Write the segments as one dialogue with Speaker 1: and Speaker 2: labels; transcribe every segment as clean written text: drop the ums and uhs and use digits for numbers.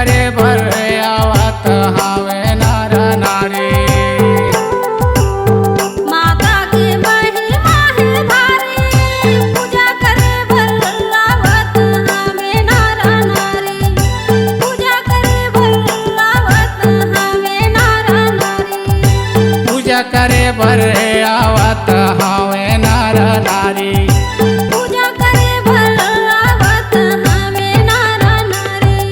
Speaker 1: करे भर आवत हावे नर नारी।
Speaker 2: माता की महिमा है भारी, पूजा करे भर आवत हावे नर नारी। पूजा करे भर आवत हावे नर नारी।
Speaker 1: पूजा करे भर आवत हावे नर नारी।
Speaker 2: पूजा करे भर आवत हावे नर नारी।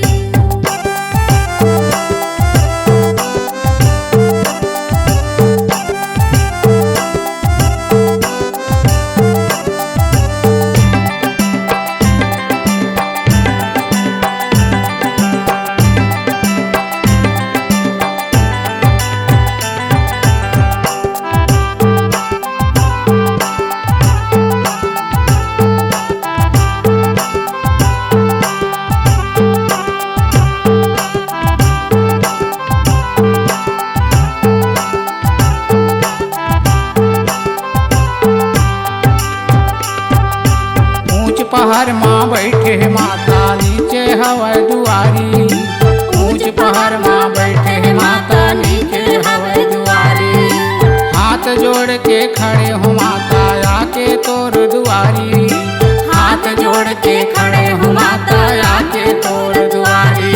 Speaker 1: पहाड़ माँ बैठे माता नीचे हवै दुआरी। ऊंच पहाड़ माँ बैठे माता नीचे हवै दुआरी। हाथ जोड़ के खड़े हो माता आके तोर दुआरी। हाथ जोड़ के खड़े हो माता आके तोर दुआरी।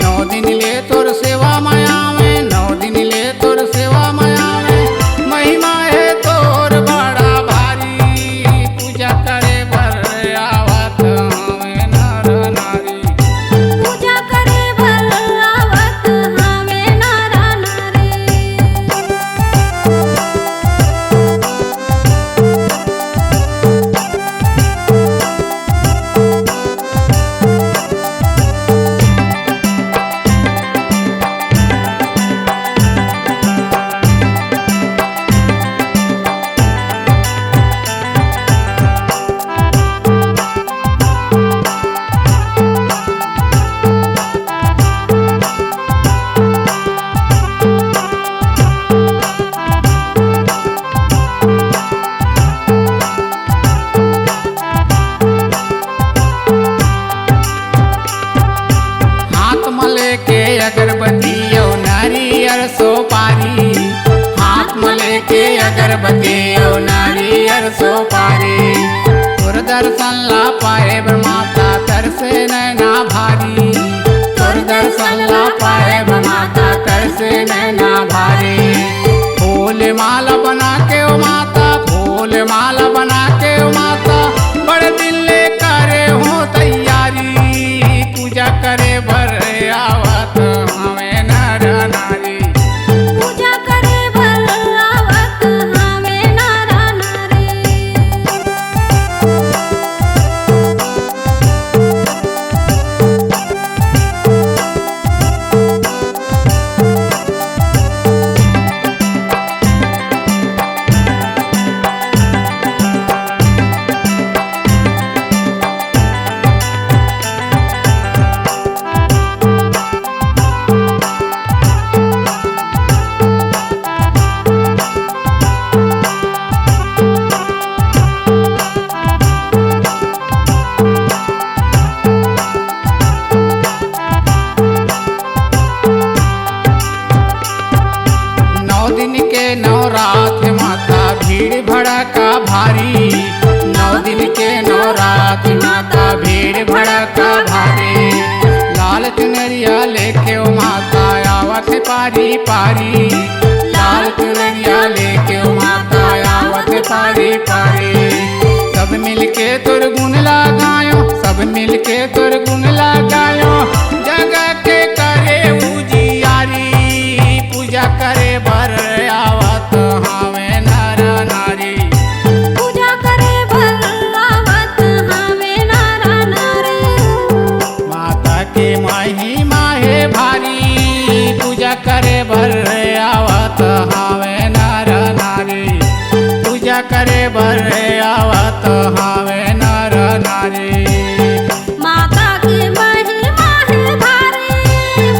Speaker 1: 9 दिन ले तोर सेवा माया में, 9 दिन ले तोर सेवा माया में। महिमा है तोर बड़ा भारी, पूजा करे भर आवत हावे नर नारी।
Speaker 2: पूजा करे भर आवत हावे नर नारी।
Speaker 1: हाथ मले के अगरबत्ती औ नारियर सोपारी। हाथ मले के अगरबत्ती औ नारियर सोपारी। तोर दर्शन ला पाए माता तरसे नैना भारी। तोर दर्शन ला पाए माता तरसे नैना भारी। फूल माला बना के ओ माता, फूल माला बना के ओ माता। बड़े दिल ले करे हो तैयारी, पूजा करे भर आवत हावे नर नारी।
Speaker 2: पूजा करे भर आवत हावे नर नारी।
Speaker 1: नवरात माता भीड़ भड़का भारी। 9 दिन के नवरात माता भीड़ भड़का भारी। लाल चुनरिया लेके ओ माता आवत पारी पारी। लाल चुनरिया लेके ओ माता आवत पारी पारी। सब मिलके तोर गुण लगायो, सब मिलके तोर गुण लगायो। जगह के करे उजियारी, पूजा करे भर आवत हावे नर नारी।
Speaker 2: पूजा करे भर आवत हावे नर नारी।
Speaker 1: माता के महिमा है भारी, पूजा करे भर आवत हावे नर नारी। पूजा करे भर आवत हावे नर नारी।
Speaker 2: माता की महिमा है भारी,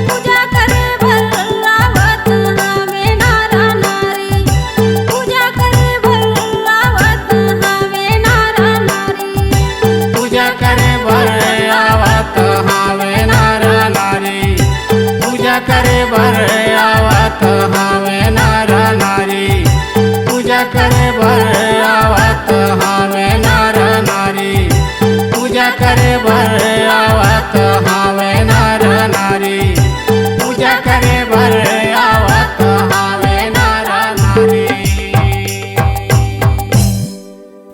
Speaker 2: पूजा करे भर आवत हावे नर नारी। पूजा करे भर आवत हावे नर नारी।
Speaker 1: पूजा करे भर आवत हावे नर नारी।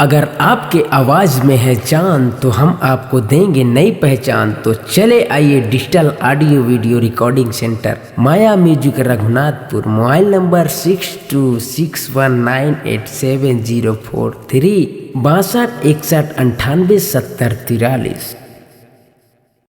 Speaker 3: अगर आपके आवाज में है जान तो हम आपको देंगे नई पहचान। तो चले आइए digital audio video recording centre Maya music Raghunathpur, mobile number 6261987043, 62 61 98 70 43।